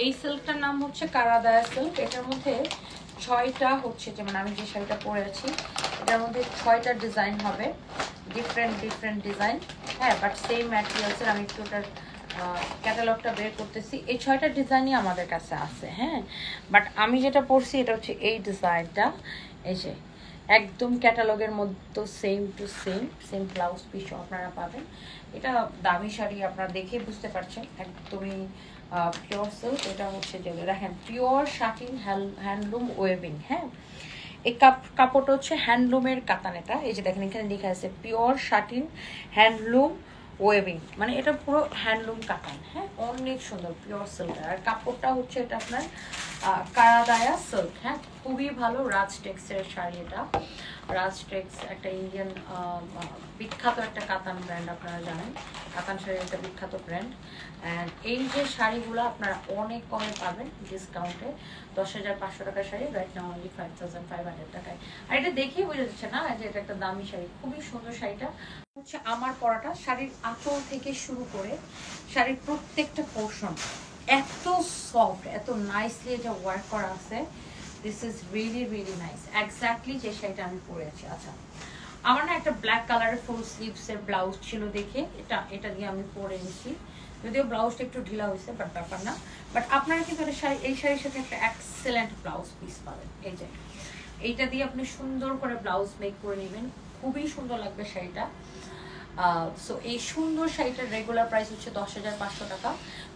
এই সিল্কটার নাম হচ্ছে কারাদায়া সিল্ক। এটার মধ্যে 6টা হচ্ছে, যেমন আমি যে শাড়িটা পরে আছি এটার মধ্যে 6টা ডিজাইন হবে, ডিফারেন্ট ডিজাইন। হ্যাঁ, বাট সেম ম্যাটেরিয়ালসের। আমি একটু ওটার ক্যাটালগটা বের করতেছি। এই 6টা ডিজাইনই আমাদের কাছে আছে। হ্যাঁ, বাট আমি যেটা পরছি এটা হচ্ছে এই ডিজাইনটা। এই যে একদম ক্যাটালগের মধ্যে সেম টু সেম ব্লাউজ পিসও আপনারা পাবেন। এটা দামি শাড়ি, আপনারা দেখে বুঝতে পারছেন একদমই পিওর সিল্ক। এটা হচ্ছে যে দেখেন পিওর শাটিন হ্যান্ডলুম ওয়েভিং। হ্যাঁ, এই কাপড়টা হচ্ছে হ্যান্ডলুমের কাতান। এটা এই যে দেখেন এখানে লেখা আছে পিওর শাটিন হ্যান্ডলুম ওয়েভিং, মানে এটা পুরো হ্যান্ডলুম কাতান। হ্যাঁ, অনেক সুন্দর পিওর সিল্ক। আর কাপড়টা হচ্ছে এটা আপনার কারাদায়া সিল্ক। হ্যাঁ, খুবই ভালো রাজটেক্সের শাড়ি এটা। রাজটেক্স একটা ইন্ডিয়ান বিখ্যাত একটা কাতান ব্র্যান্ড, আপনারা জানেন কাতান শাড়ির একটা বিখ্যাত ব্র্যান্ড। অ্যান্ড এই যে শাড়িগুলো আপনারা অনেক কমে পাবেন ডিসকাউন্টে। 10,500 টাকার শাড়ি রাইট নাও অনলি 5,500 টাকায়। আর এটা দেখেই বোঝা যাচ্ছে না যে এটা একটা দামি শাড়ি। খুবই সুন্দর শাড়িটা হচ্ছে আমার পরাটা। শাড়ির আঁচল থেকে শুরু করে শাড়ির প্রত্যেকটা পোর্শন এত সফট, এত নাইসলি এটা ওয়ার্ক করা আছে। This is really nice. Exactly যে শাড়িটা আমি পরে আছি। আচ্ছা, আমার না একটা ব্ল্যাক কালারের ফুল স্লিভসের ব্লাউজ ছিল দেখে এটা দিয়ে আমি পরে নিয়েছি। যদিও ব্লাউজটা একটু ঢিলা হয়েছে, বাট ব্যাপার না। বাট আপনারা কিন্তু এই শাড়ির সাথে একটা এক্সেলেন্ট ব্লাউজ পিস পাবেন। এই যে এইটা দিয়ে আপনি সুন্দর করে ব্লাউজ মেক করে নেবেন, খুবই সুন্দর লাগবে শাড়িটা। সো এই সুন্দর শাড়িটার রেগুলার প্রাইস হচ্ছে 10,500 টাকা।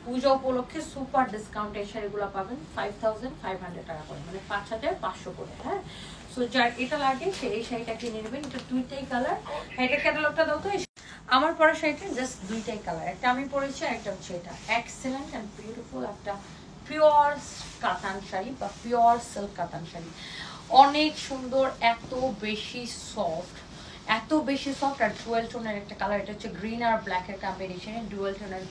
পূজা উপলক্ষে সুপার ডিসকাউন্ট এই শাড়িগুলো পাবেন 5,500 টাকা করে, মানে 5,500 করে। হ্যাঁ, সো যার এটা লাগে সে এই শাড়িটা কিনে নেবেন। এটা দুইটাই কালার। হ্যাঁ, এটা ক্যাটালগটা দাও তো। আমার পরা শাড়িটা জাস্ট দুইটাই কালার, একটা আমি পরেছি আর একটা হচ্ছে এটা। এক্সেলেন্ট অ্যান্ড বিউটিফুল একটা পিওর কাতান শাড়ি বা পিওর সিল্ক কাতান শাড়ি। অনেক সুন্দর, এত বেশি সফট আর ডুয়েল টোনের একটা কালার। এটা হচ্ছে গ্রিন আর ব্ল্যাকের কম্বিনেশনে ডুয়েল টোনের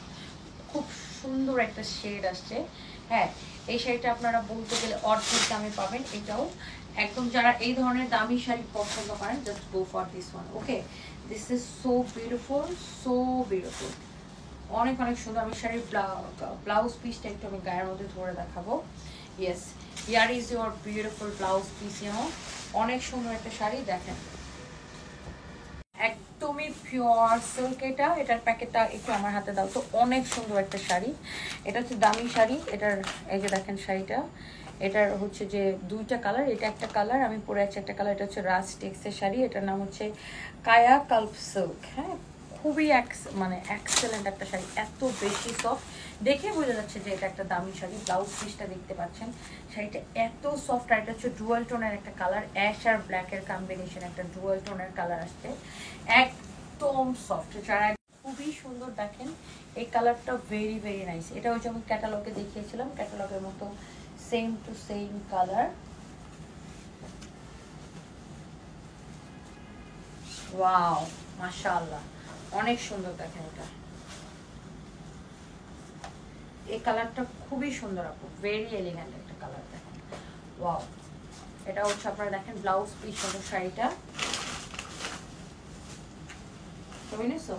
খুব সুন্দর একটা শেড আসছে। হ্যাঁ, এই শাড়িটা আপনারা বলতে গেলে অর্ধেক দামে পাবেন। এটাও একদম যারা এই ধরনের দামি শাড়ি পছন্দ করেন just go for this one. Okay, this is so beautiful. অনেক সুন্দর। আমি শাড়ির ব্লাউজ পিসটা একটু আমি গায়ের মধ্যে ধরে দেখাবো। Yes, here is your beautiful blouse piece. অনেক সুন্দর একটা শাড়ি। দেখেন একদমই পিওর সিল্ক। এটার প্যাকেটটা একটু আমার হাতে দাও তো। অনেক সুন্দর একটা শাড়ি। এটা হচ্ছে দামি শাড়ি। এটার এই যে দেখেন শাড়িটা, এটার হচ্ছে যে দুইটা কালার। এটা একটা কালার, আমি পরে আছি একটা কালার। এটা হচ্ছে রাজটেক্সের শাড়ি। এটার নাম হচ্ছে কায়া কাল্প সিল্ক। হ্যাঁ, খুবই মানে এক্সেলেন্ট একটা শাড়ি, এত বেশি সফট। দেখে বোঝা যাচ্ছে যে এটা একটা দামি শাড়ি। ব্লাউজ পিসটা দেখতে পাচ্ছেন, শাড়িটা এত সফট। আর এটা হচ্ছে ডুয়াল টোনের একটা কালার, অ্যাশ আর ব্ল্যাকের কম্বিনেশন একটা ডুয়াল টোনের কালার আসছে, একদম সফট। যারা খুবই সুন্দর। দেখেন এই কালারটা ভেরি নাইস। এটা হচ্ছে আমি ক্যাটালগে দেখিয়েছিলাম, ক্যাটালগের মতো same to same colour. Wow, মাশাআল্লাহ, অনেক সুন্দর। দেখেন এটা, এই কালারটা খুবই সুন্দর আপু, ভেরি এলিগেন্ট একটা কালার। দেখেন ওয়াও, এটা হচ্ছে আপনারা দেখেন ব্লাউজ পিস শাড়িটা বুঝছো।